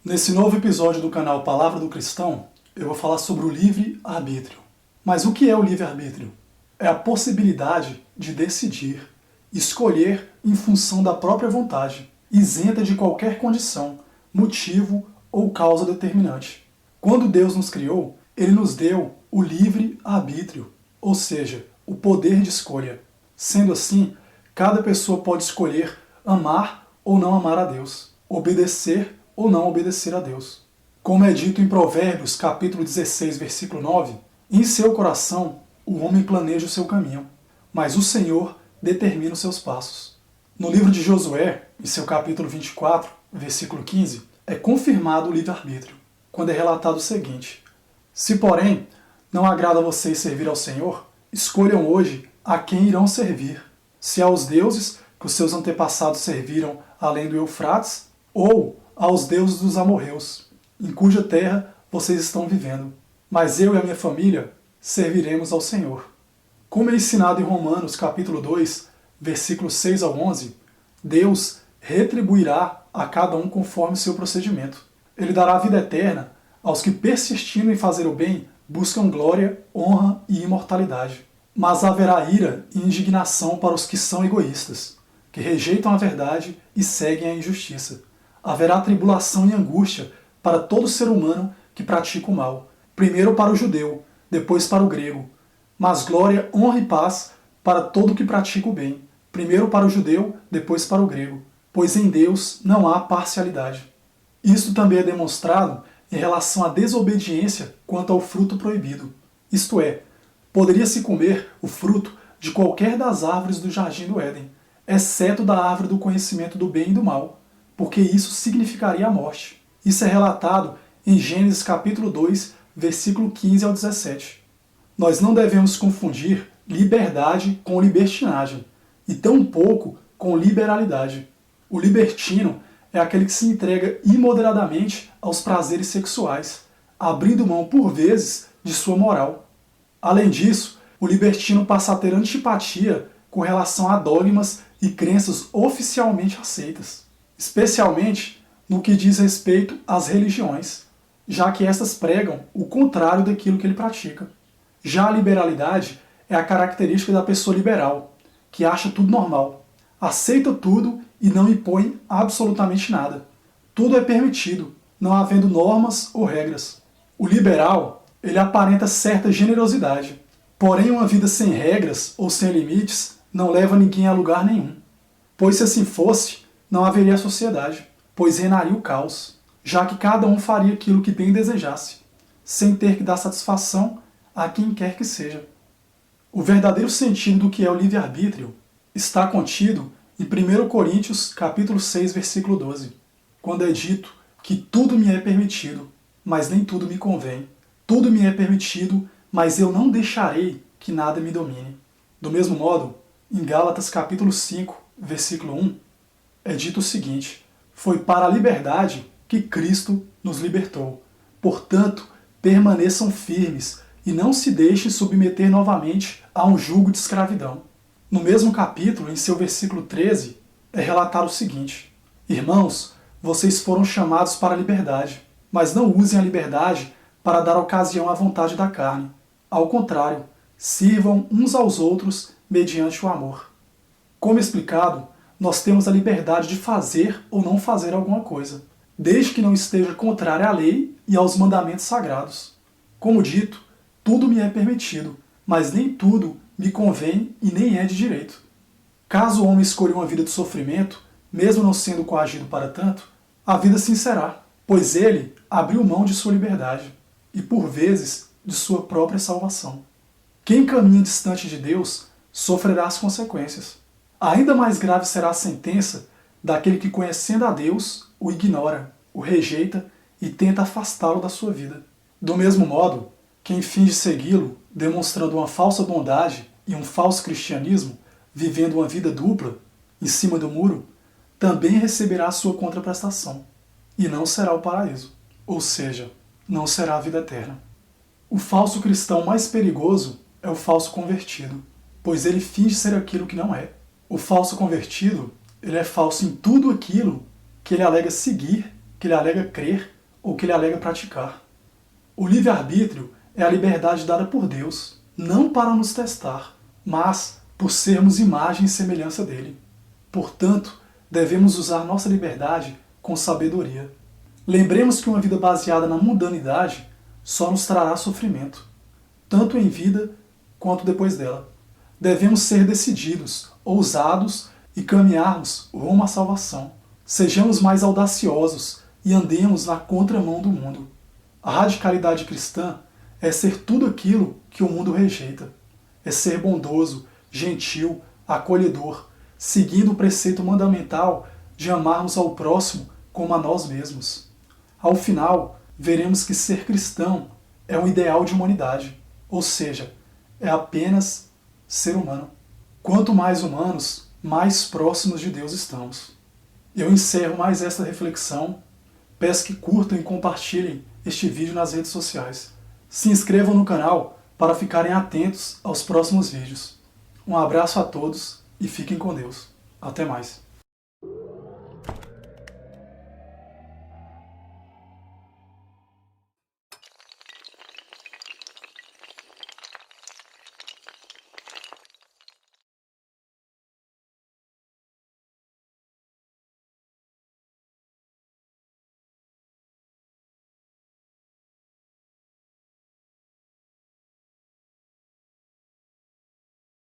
Nesse novo episódio do canal Palavra do Cristão, eu vou falar sobre o livre-arbítrio. Mas o que é o livre-arbítrio? É a possibilidade de decidir, escolher em função da própria vontade, isenta de qualquer condição, motivo ou causa determinante. Quando Deus nos criou, Ele nos deu o livre-arbítrio, ou seja, o poder de escolha. Sendo assim, cada pessoa pode escolher amar ou não amar a Deus, obedecer ou não obedecer a Deus. Como é dito em Provérbios, capítulo 16, versículo 9, em seu coração o homem planeja o seu caminho, mas o Senhor determina os seus passos. No livro de Josué, em seu capítulo 24, versículo 15, é confirmado o livre-arbítrio, quando é relatado o seguinte: se, porém, não agrada a vocês servir ao Senhor, escolham hoje a quem irão servir, se aos deuses que os seus antepassados serviram além do Eufrates, ou aos deuses dos amorreus, em cuja terra vocês estão vivendo. Mas eu e a minha família serviremos ao Senhor. Como é ensinado em Romanos capítulo 2, versículos 6 ao 11, Deus retribuirá a cada um conforme seu procedimento. Ele dará a vida eterna aos que, persistindo em fazer o bem, buscam glória, honra e imortalidade. Mas haverá ira e indignação para os que são egoístas, que rejeitam a verdade e seguem a injustiça. Haverá tribulação e angústia para todo ser humano que pratica o mal, primeiro para o judeu, depois para o grego. Mas glória, honra e paz para todo que pratica o bem, primeiro para o judeu, depois para o grego, pois em Deus não há parcialidade. Isto também é demonstrado em relação à desobediência quanto ao fruto proibido. Isto é, poderia-se comer o fruto de qualquer das árvores do jardim do Éden, exceto da árvore do conhecimento do bem e do mal, porque isso significaria a morte. Isso é relatado em Gênesis capítulo 2, versículo 15 ao 17. Nós não devemos confundir liberdade com libertinagem, e tampouco com liberalidade. O libertino é aquele que se entrega imoderadamente aos prazeres sexuais, abrindo mão por vezes de sua moral. Além disso, o libertino passa a ter antipatia com relação a dogmas e crenças oficialmente aceitas, especialmente no que diz respeito às religiões, já que estas pregam o contrário daquilo que ele pratica. Já a liberalidade é a característica da pessoa liberal, que acha tudo normal, aceita tudo e não impõe absolutamente nada. Tudo é permitido, não havendo normas ou regras. O liberal, ele aparenta certa generosidade, porém uma vida sem regras ou sem limites não leva ninguém a lugar nenhum. Pois se assim fosse, não haveria sociedade, pois reinaria o caos, já que cada um faria aquilo que bem desejasse, sem ter que dar satisfação a quem quer que seja. O verdadeiro sentido do que é o livre-arbítrio está contido em 1 Coríntios capítulo 6, versículo 12, quando é dito que tudo me é permitido, mas nem tudo me convém. Tudo me é permitido, mas eu não deixarei que nada me domine. Do mesmo modo, em Gálatas capítulo 5, versículo 1, é dito o seguinte: foi para a liberdade que Cristo nos libertou. Portanto, permaneçam firmes e não se deixem submeter novamente a um jugo de escravidão. No mesmo capítulo, em seu versículo 13, é relatado o seguinte: irmãos, vocês foram chamados para a liberdade, mas não usem a liberdade para dar ocasião à vontade da carne. Ao contrário, sirvam uns aos outros mediante o amor. Como explicado, nós temos a liberdade de fazer ou não fazer alguma coisa, desde que não esteja contrária à lei e aos mandamentos sagrados. Como dito, tudo me é permitido, mas nem tudo me convém e nem é de direito. Caso o homem escolha uma vida de sofrimento, mesmo não sendo coagido para tanto, a vida sim será, pois ele abriu mão de sua liberdade e, por vezes, de sua própria salvação. Quem caminha distante de Deus sofrerá as consequências. Ainda mais grave será a sentença daquele que, conhecendo a Deus, o ignora, o rejeita e tenta afastá-lo da sua vida. Do mesmo modo, quem finge segui-lo, demonstrando uma falsa bondade e um falso cristianismo, vivendo uma vida dupla, em cima do muro, também receberá a sua contraprestação, e não será o paraíso, ou seja, não será a vida eterna. O falso cristão mais perigoso é o falso convertido, pois ele finge ser aquilo que não é. O falso convertido, ele é falso em tudo aquilo que ele alega seguir, que ele alega crer ou que ele alega praticar. O livre-arbítrio é a liberdade dada por Deus, não para nos testar, mas por sermos imagem e semelhança dele. Portanto, devemos usar nossa liberdade com sabedoria. Lembremos que uma vida baseada na mundanidade só nos trará sofrimento, tanto em vida quanto depois dela. Devemos ser decididos, ousados e caminharmos rumo à salvação. Sejamos mais audaciosos e andemos na contramão do mundo. A radicalidade cristã é ser tudo aquilo que o mundo rejeita. É ser bondoso, gentil, acolhedor, seguindo o preceito mandamental de amarmos ao próximo como a nós mesmos. Ao final, veremos que ser cristão é um ideal de humanidade, ou seja, é apenas ser humano. Quanto mais humanos, mais próximos de Deus estamos. Eu encerro mais esta reflexão. Peço que curtam e compartilhem este vídeo nas redes sociais. Se inscrevam no canal para ficarem atentos aos próximos vídeos. Um abraço a todos e fiquem com Deus. Até mais.